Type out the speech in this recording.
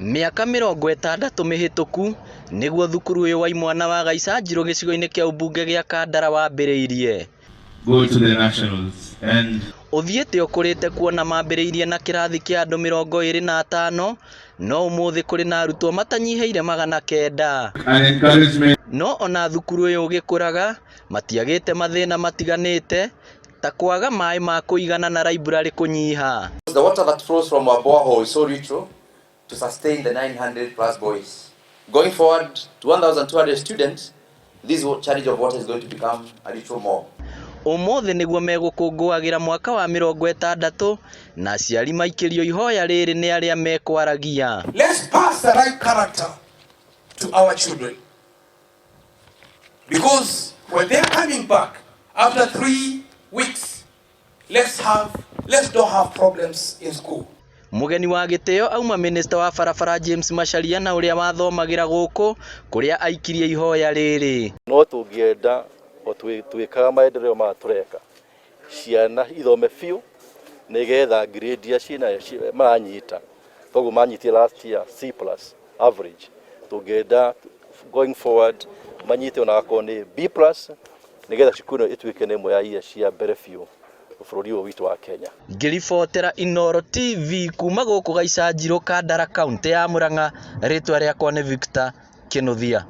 Miaka 60 mihituku niguo thukuru uyu wa imwana wa Gaicanjiro gicigo-ini kia ubunge gia Kandara wambiriirie. Go to the nationals and uthiite ukurite kuona mambiriirie na kirathi kia andu 25 no umuthi kuri na arutwo matanyiheire 900 an encouragement. No ona thukuru uyu ugikuraga matiagite mathina matiganite ta kwaga mai ma kuigana na library kunyiha. The water that flows from our borehole is so little to sustain the 900 plus boys. Going forward to 1,200 students, this challenge of water is going to become a little more. Umuthi niguo megukungũagira mwaka wa 60 na aciari maikirio ihoya riri ni aria mekwaragia. Let's pass the right character to our children, because when they're coming back after 3 weeks, let's don't have problems in school. Mugeni wa giteo auma minister wa barabara James Macharia na uria wathomagira guku kuria aikirie ihoya riri. No tungienda o twikaga maendeleo ma tureka ciana ithome fiu nigetha grade ya cina manyita togo manyitie last year C+ average tungienda going forward manyite ona akoni B+ nigetha cikuno itwike nemwe ya iria cia mbere fiu bũrũri ũyũ witũ wa Kenya. Ngiribotera Inooro TV kuma gũkũ Gaicanjiro Kandara kaunti ya Murang'a, ritwa rĩakwa nĩ Victor Kinuthia.